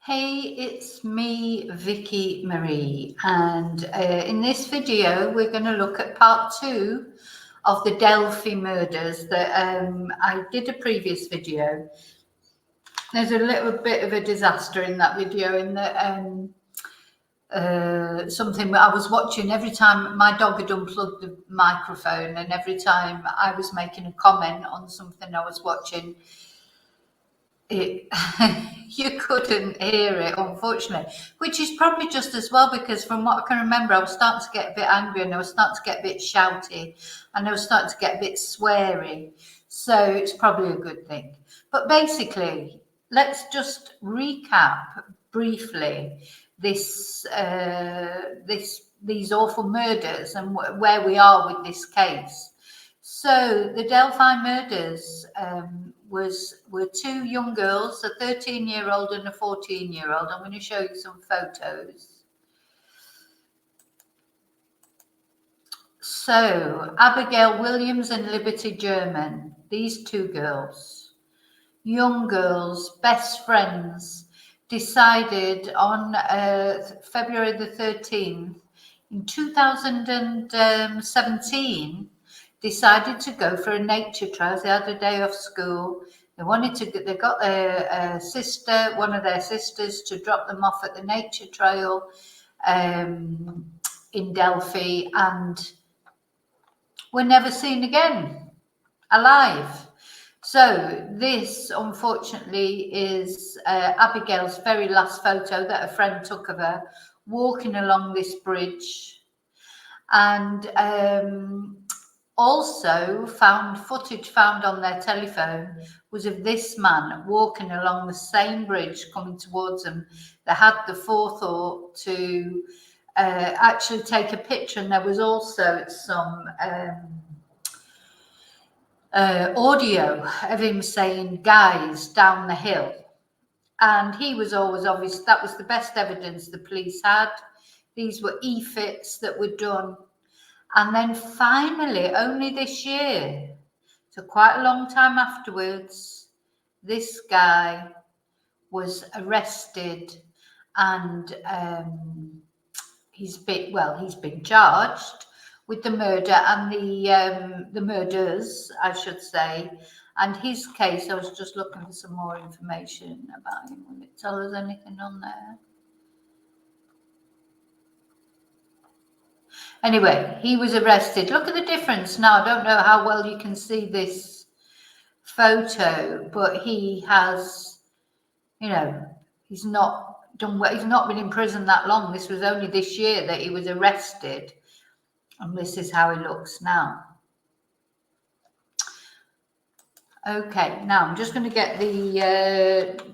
Hey, it's me, Vicky Marie, and in this video we're going to look at part 2 of the Delphi murders that I did a previous video. There's a little bit of a disaster in that video in that something I was watching every time my dog had unplugged the microphone, and every time I was making a comment on something I was watching, you couldn't hear it, unfortunately, which is probably just as well, because from what I can remember, I was starting to get a bit angry, and I was starting to get a bit shouty, and I was starting to get a bit sweary, so it's probably a good thing. But basically, let's just recap briefly these awful murders and where we are with this case. So the Delphi murders were two young girls, a 13-year-old and a 14-year-old. I'm going to show you some photos. So Abigail Williams and Liberty German, these two girls, young girls, best friends, decided on February the 13th in 2017, decided to go for a nature trail. They had a day off school. They got their sister, one of their sisters, to drop them off at the nature trail in Delphi, and were never seen again alive. So this, unfortunately, is Abigail's very last photo that a friend took of her walking along this bridge. And also footage found on their telephone was of this man walking along the same bridge coming towards them. They had the forethought to actually take a picture, and there was also some audio of him saying "guys" down the hill, and he was always obvious. That was the best evidence the police had. These were e-fits that were done. And then finally, only this year, so quite a long time afterwards, this guy was arrested, and he's been charged with the murder and the murders, I should say. And his case, I was just looking for some more information about him. Will it tell us anything on there? Anyway, he was arrested. Look at the difference now. I don't know how well you can see this photo, but he has, he's not done well. He's not been in prison that long. This was only this year that he was arrested. And this is how he looks now. Okay, now I'm just going to get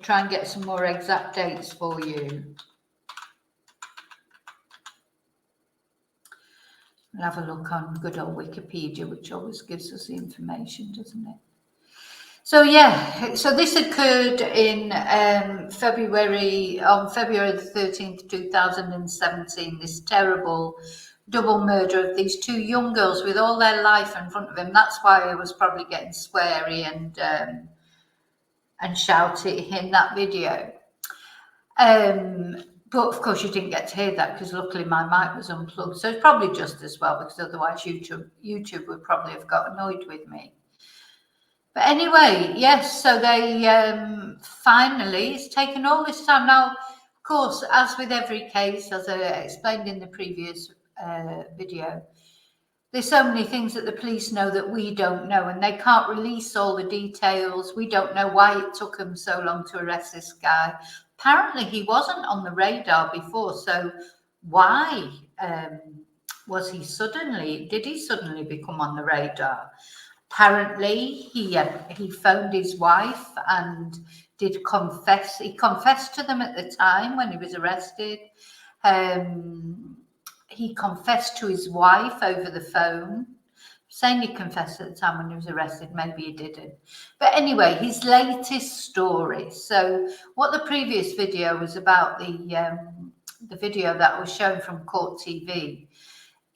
try and get some more exact dates for you. We'll have a look on good old Wikipedia, which always gives us the information, doesn't it? So yeah, so this occurred in February the 13th, 2017, this terrible double murder of these two young girls with all their life in front of him. That's why I was probably getting sweary and shouty in that video. But of course you didn't get to hear that, because luckily my mic was unplugged. So it's probably just as well, because otherwise YouTube would probably have got annoyed with me. But anyway, yes, so they finally, it's taken all this time. Now, of course, as with every case, as I explained in the previous video, there's so many things that the police know that we don't know, and they can't release all the details. We don't know why it took them so long to arrest this guy. Apparently he wasn't on the radar before, so why did he suddenly become on the radar? Apparently he phoned his wife and did confess. He confessed to them at the time when he was arrested. He confessed to his wife over the phone, saying he confessed at the time when he was arrested. Maybe he didn't. But anyway, his latest story. So what the previous video was about, the video that was shown from Court TV,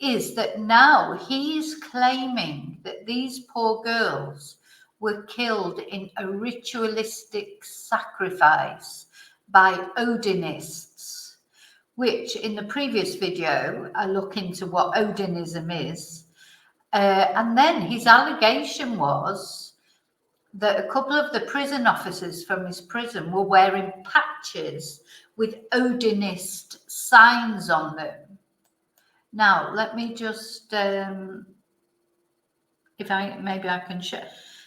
is that now he's claiming that these poor girls were killed in a ritualistic sacrifice by Odinists, which in the previous video, I look into what Odinism is. And then his allegation was that a couple of the prison officers from his prison were wearing patches with Odinist signs on them. Now, let me just, maybe I can share.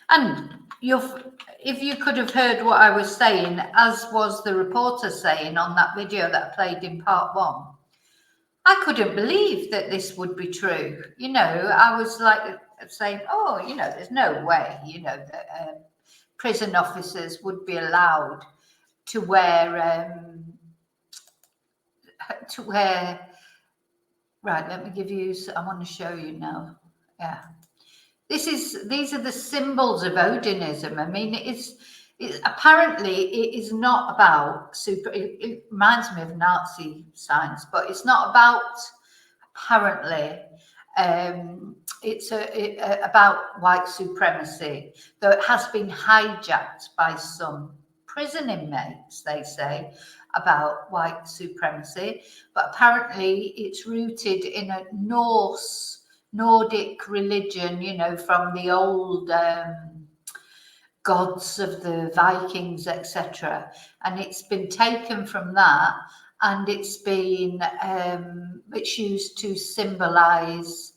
And if you could have heard what I was saying, as was the reporter saying on that video that I played in part 1, I couldn't believe that this would be true. You know, I was like saying, oh, you know, there's no way, you know, that prison officers would be allowed to wear, right, let me give you, I want to show you now. Yeah. These are the symbols of Odinism. I mean, apparently it is not about it reminds me of Nazi signs, but it's not about, apparently, it's about white supremacy, though it has been hijacked by some prison inmates, they say, about white supremacy, but apparently it's rooted in a Nordic religion, you know, from the old gods of the Vikings, etc. And it's been taken from that, and it's used to symbolize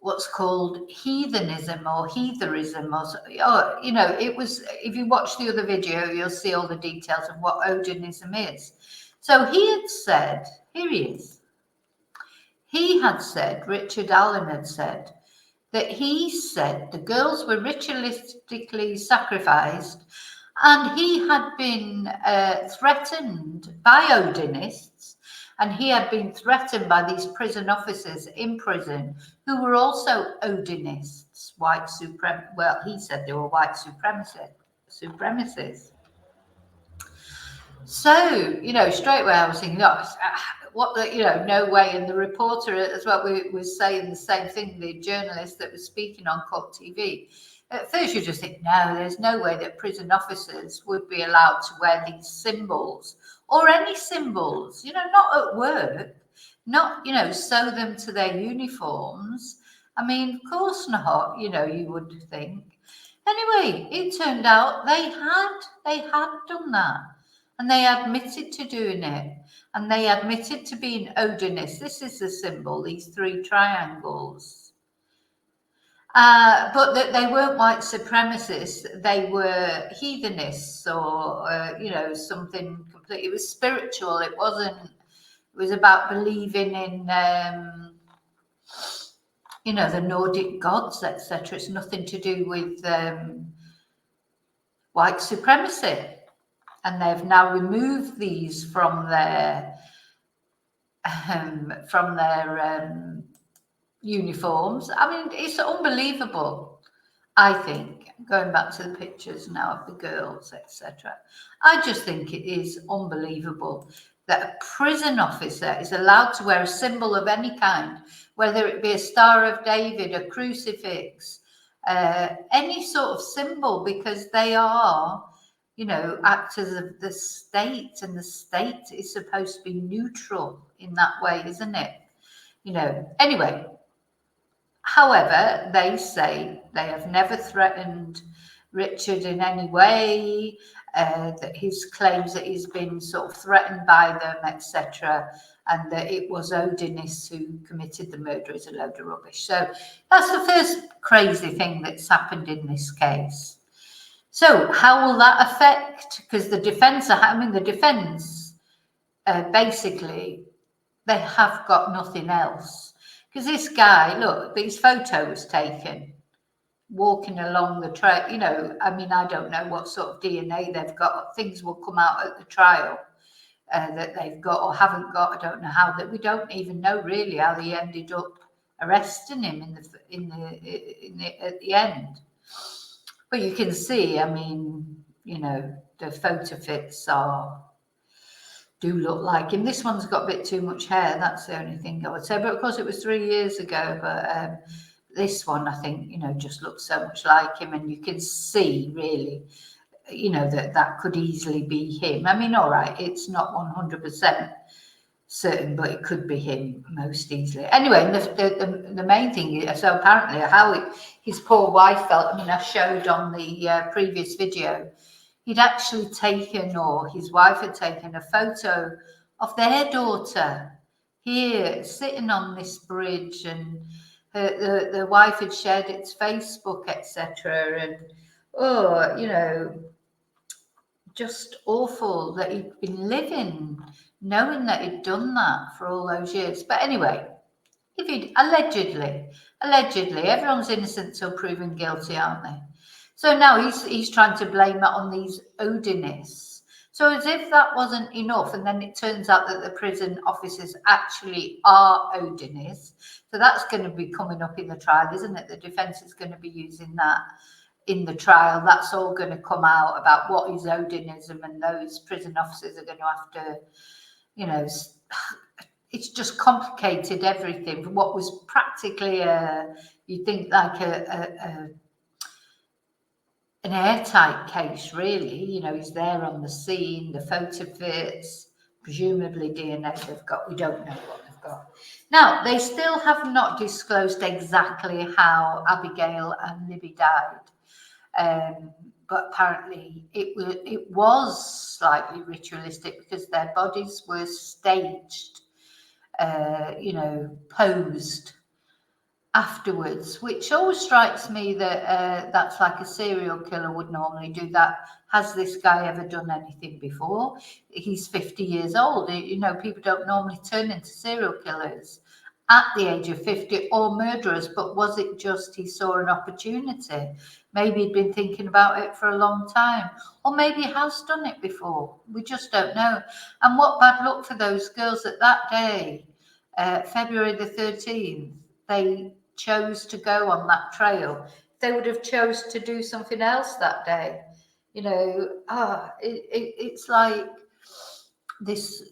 what's called heathenism or heatherism, or you know, it was, if you watch the other video, you'll see all the details of what Odinism is. So he had said, here he is. He had said, Richard Allen had said, that he said the girls were ritualistically sacrificed, and he had been threatened by Odinists, and he had been threatened by these prison officers in prison who were also Odinists, well, he said they were white supremacists. So, you know, straight away I was thinking, oh, you know, no way. And the reporter as well was saying the same thing, the journalist that was speaking on Court TV. At first you just think, no, there's no way that prison officers would be allowed to wear these symbols, or any symbols, you know, not at work, not, you know, sew them to their uniforms. I mean, of course not, you know, you would think. Anyway, it turned out they had done that. And they admitted to doing it. And they admitted to being Odinists. This is the symbol, these 3 triangles. But that they weren't white supremacists. They were heathenists, or, you know, something completely. It was spiritual. It wasn't, it was about believing in, you know, the Nordic gods, etc. It's nothing to do with white supremacy. And they've now removed these from their uniforms. I mean, it's unbelievable, I think. Going back to the pictures now of the girls, etc. I just think it is unbelievable that a prison officer is allowed to wear a symbol of any kind, whether it be a Star of David, a crucifix, any sort of symbol, because they are, you know, actors of the state, and the state is supposed to be neutral in that way, isn't it? You know, anyway, however, they say they have never threatened Richard in any way, that his claims that he's been sort of threatened by them, etc., and that it was Odinists who committed the murder is a load of rubbish. So that's the first crazy thing that's happened in this case. So how will that affect? Because the defence, basically, they have got nothing else. Because this guy, look, these photos taken, walking along the trail, you know, I mean, I don't know what sort of DNA they've got. Things will come out at the trial that they've got or haven't got. I don't know how, that we don't even know really how they ended up arresting him at the end. But you can see, I mean, you know, the photo fits do look like him. This one's got a bit too much hair. That's the only thing I would say. But of course, it was 3 years ago. But this one, I think, you know, just looks so much like him. And you can see, really, you know, that could easily be him. I mean, all right, it's not 100% certain, but it could be him most easily. Anyway, the main thing is, so apparently how his poor wife felt, I mean, I showed on the previous video, he'd actually taken, or his wife had taken, a photo of their daughter here sitting on this bridge, and the wife had shared its Facebook, etc. And oh, you know, just awful that he'd been living knowing that he'd done that for all those years. But anyway, if he'd allegedly, everyone's innocent till proven guilty, aren't they? So now he's trying to blame it on these Odinists. So as if that wasn't enough, and then it turns out that the prison officers actually are Odinists. So that's going to be coming up in the trial, isn't it? The defence is going to be using that in the trial. That's all going to come out about what is Odinism, and those prison officers are going to have to, you know, it's just complicated everything. What was practically you think like an airtight case, really. You know, he's there on the scene, the photo fits, presumably DNA they've got. We don't know what they've got. Now, they still have not disclosed exactly how Abigail and Libby died. But apparently it was slightly ritualistic, because their bodies were staged, you know, posed afterwards, which always strikes me that that's like a serial killer would normally do that. Has this guy ever done anything before? He's 50 years old. You know, people don't normally turn into serial killers at the age of 50, or murderers. But was it just he saw an opportunity? Maybe he'd been thinking about it for a long time, or maybe he has done it before. We just don't know. And what bad luck for those girls that day, February the 13th, they chose to go on that trail. They would have chose to do something else that day. You know, it's like this,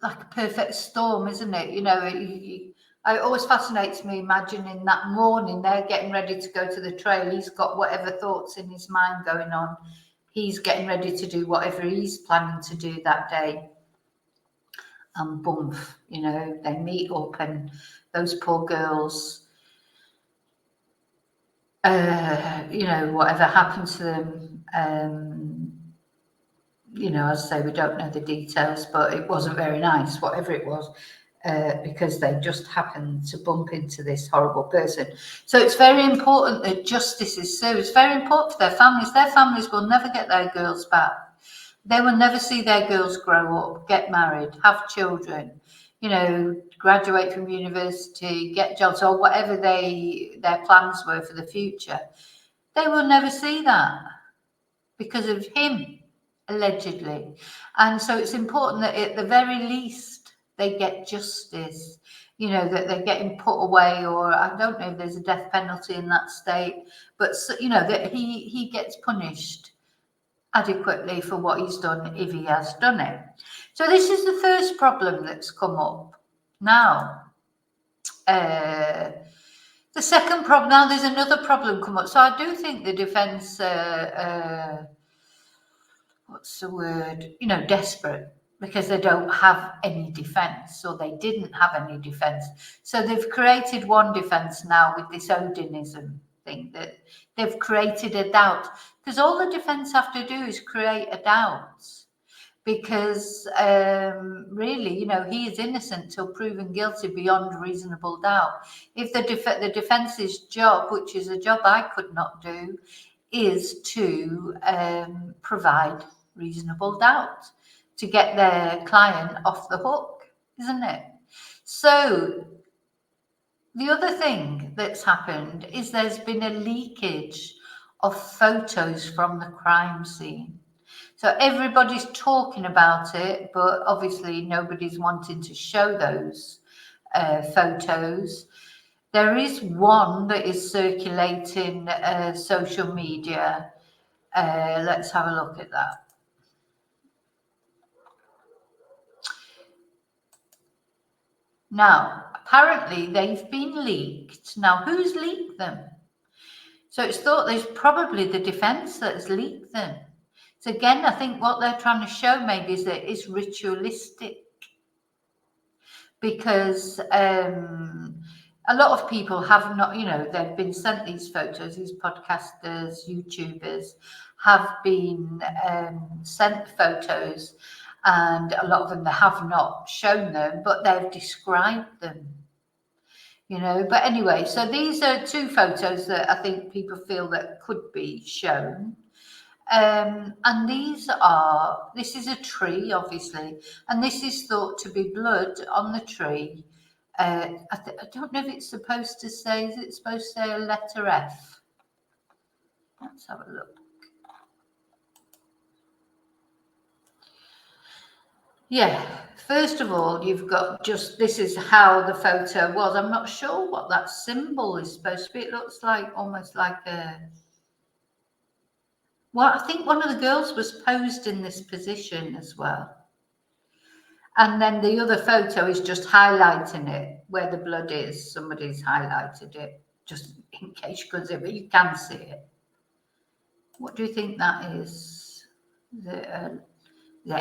like a perfect storm, isn't it? You know, it always fascinates me imagining that morning they're getting ready to go to the trail. He's got whatever thoughts in his mind going on. He's getting ready to do whatever he's planning to do that day. And boom, you know, they meet up, and those poor girls, you know, whatever happened to them, you know, as I say, we don't know the details, but it wasn't very nice, whatever it was, because they just happened to bump into this horrible person. So it's very important that justice is served. It's very important for their families. Their families will never get their girls back. They will never see their girls grow up, get married, have children, you know, graduate from university, get jobs, or whatever their plans were for the future. They will never see that because of him, allegedly. And so it's important that at the very least they get justice, you know, that they're getting put away, or I don't know if there's a death penalty in that state, but, you know, that he gets punished adequately for what he's done, if he has done it. So this is the first problem that's come up. Now, the second problem, now there's another problem come up. So I do think the defence, what's the word, you know, desperate, because they don't have any defence, or they didn't have any defence. So they've created one defence now with this Odinism thing, that they've created a doubt, because all the defence have to do is create a doubt, because really, you know, he is innocent till proven guilty beyond reasonable doubt. If the defence's job, which is a job I could not do, is to provide reasonable doubt to get their client off the hook, isn't it? So the other thing that's happened is there's been a leakage of photos from the crime scene. So everybody's talking about it, but obviously nobody's wanting to show those photos. There is one that is circulating social media. Let's have a look at that. Now, apparently they've been leaked. Now, who's leaked them? So it's thought there's probably the defence that has leaked them. So again, I think what they're trying to show maybe is that it's ritualistic, because a lot of people have not, they've been sent these photos, these podcasters, YouTubers have been sent photos, and a lot of them, they have not shown them, but they've described them, But anyway, so these are two photos that I think people feel that could be shown. And this is a tree, obviously, and this is thought to be blood on the tree. I don't know if it's supposed to say, is it supposed to say a letter F? Let's have a look. Yeah, first of all, you've got this is how the photo was. I'm not sure what that symbol is supposed to be. It looks like almost like well, I think one of the girls was posed in this position as well. And then the other photo is just highlighting it where the blood is. Somebody's highlighted it just in case you couldn't see it, but you can see it. What do you think that is? Is there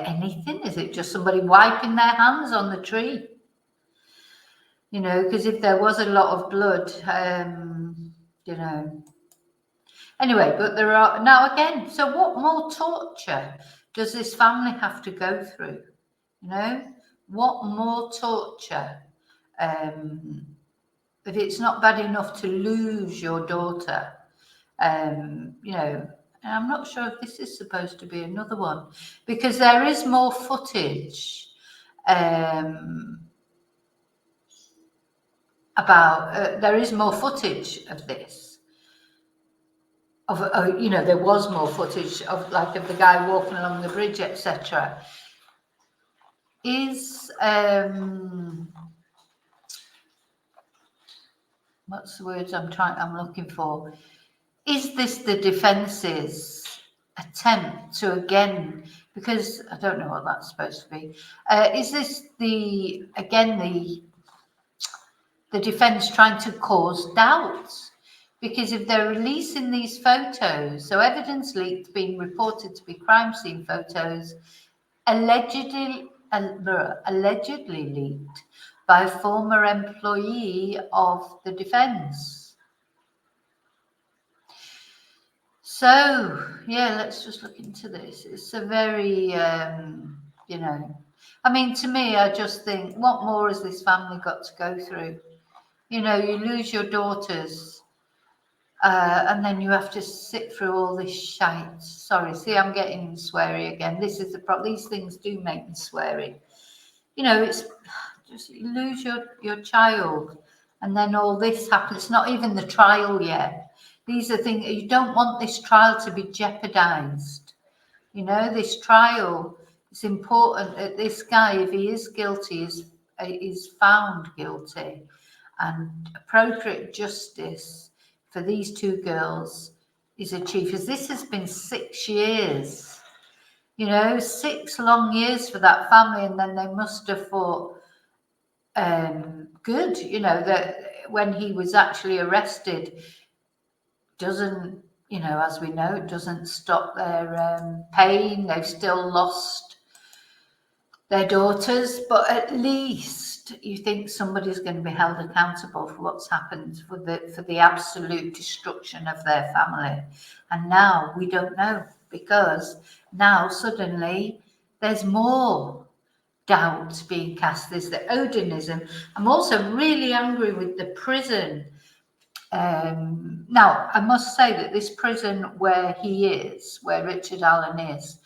anything? Is it just somebody wiping their hands on the tree? Because if there was a lot of blood, Anyway, but there are now again. So what more torture does this family have to go through? What more torture? If it's not bad enough to lose your daughter, and I'm not sure if this is supposed to be another one, because there is more footage there is more footage of this. There was more footage of the guy walking along the bridge, etc. Is what's the words I'm looking for? Is this the defence's attempt to again, because I don't know what that's supposed to be, is this the defense trying to cause doubts? Because if they're releasing these photos, so evidence leaked being reported to be crime scene photos allegedly leaked by a former employee of the defense. So, yeah, let's just look into this. It's a very, to me, I just think, what more has this family got to go through? You lose your daughters, and then you have to sit through all this shite. Sorry, see, I'm getting sweary again. This is the problem. These things do make me sweary. It's just you lose your child, and then all this happens. It's not even the trial yet. These are things you don't want this trial to be jeopardized. This trial is important that this guy, if he is guilty, is found guilty, and appropriate justice for these two girls is achieved. Because this has been 6 years, 6 long years for that family, and then they must have thought, good, that when he was actually arrested, doesn't, as we know, it doesn't stop their pain. They've still lost their daughters, but at least you think somebody's going to be held accountable for what's happened, for the absolute destruction of their family. And now we don't know, because now suddenly there's more doubt being cast. There's the Odinism. I'm also really angry with the prison. Now, I must say that this prison where he is, where Richard Allen is,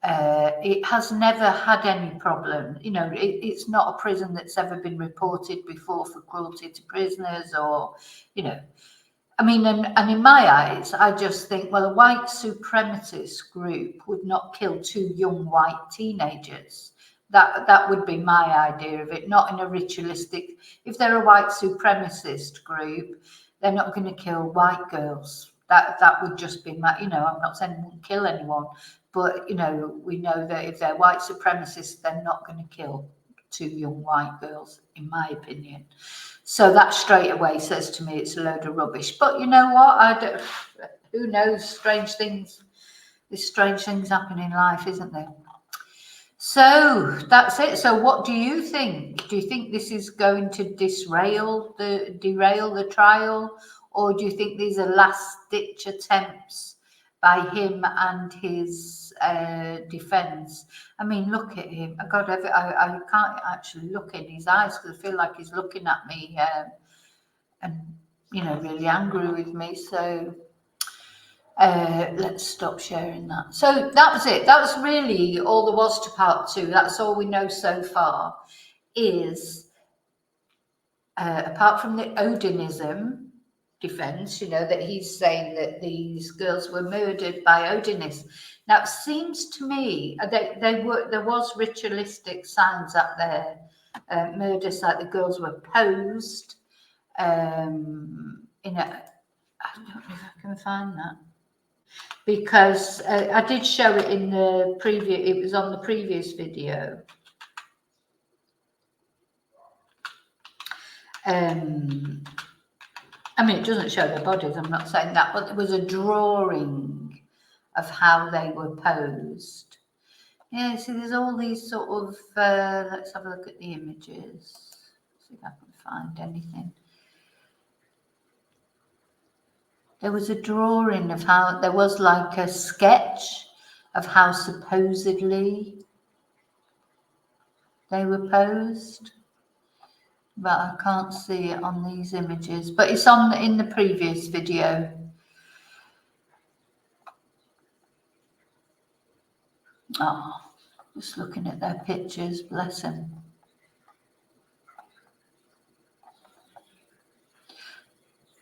it has never had any problem. It's not a prison that's ever been reported before for cruelty to prisoners, or, and in my eyes, I just think, well, a white supremacist group would not kill 2 young white teenagers. That would be my idea of it, not in a ritualistic. If they're a white supremacist group, they're not going to kill white girls. That would just be my, I'm not saying they won't kill anyone, but, we know that if they're white supremacists, they're not going to kill 2 young white girls, in my opinion. So that straight away says to me it's a load of rubbish. But you know what? Who knows? Strange things There's strange things happen in life, isn't there? So that's it. So what do you think? Do you think this is going to derail the trial, or do you think these are last-ditch attempts by him and his defence? I mean, look at him. I can't actually look in his eyes because I feel like he's looking at me and, you know, really angry with me. So let's stop sharing that. So that was it. That was really all there was to part 2. That's all we know so far, is apart from the Odinism defense, you know, that he's saying that these girls were murdered by Odinis. Now it seems to me there was ritualistic signs up there, murders, like the girls were posed in a, I don't know if I can find that, because I did show it in the previous, it was on the previous video. I mean, it doesn't show their bodies, I'm not saying that, but there was a drawing of how they were posed. Yeah, see, there's all these sort of, let's have a look at the images, see if I can find anything. There was a drawing of how, there was like a sketch of how supposedly they were posed, but I can't see it on these images, but it's on in the previous video. Oh, just looking at their pictures, bless them.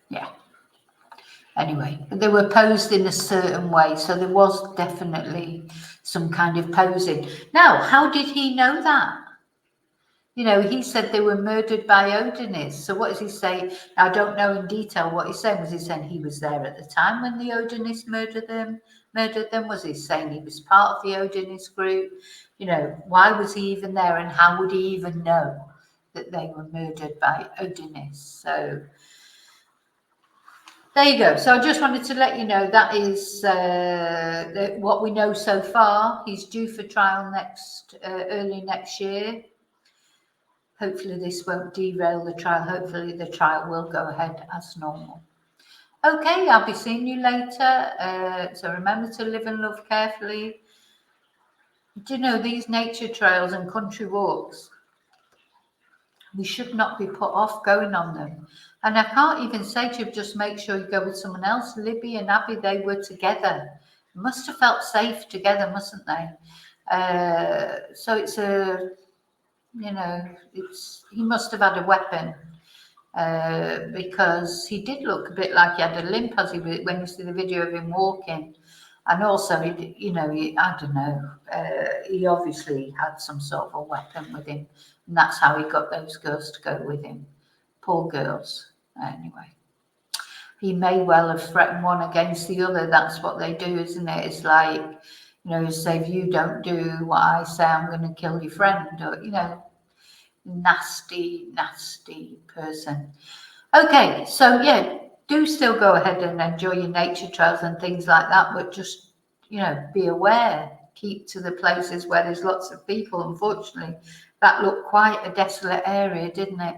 Yeah. Anyway, they were posed in a certain way, so there was definitely some kind of posing. Now, how did he know that? You know, he said they were murdered by Odinis. So what does he say? I don't know in detail what he's saying. Was he saying he was there at the time when the Odinis murdered them? Was he saying he was part of the Odinis group? You know, why was he even there, and how would he even know that they were murdered by Odinis? So there you go. So I just wanted to let you know that is what we know so far. He's due for trial early next year. Hopefully this won't derail the trial. Hopefully the trial will go ahead as normal. Okay, I'll be seeing you later. So remember to live and love carefully. Do you know, these nature trails and country walks, we should not be put off going on them. And I can't even say to you, just make sure you go with someone else. Libby and Abby, they were together. Must have felt safe together, mustn't they? So it's a, you know, he must have had a weapon, because he did look a bit like he had a limp as when you see the video of him walking. And also, you know, I don't know, he obviously had some sort of a weapon with him, and that's how he got those girls to go with him. Poor girls. Anyway, he may well have threatened one against the other. That's what they do, isn't it? It's like, you know, say, if you don't do what I say, I'm going to kill your friend, or, you know, nasty person. Okay, so yeah, do still go ahead and enjoy your nature trails and things like that, but just, you know, be aware, keep to the places where there's lots of people. Unfortunately, that looked quite a desolate area, didn't it?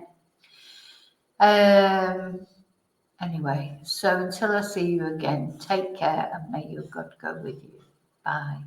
Anyway, so until I see you again, take care, and may your God go with you. Bye.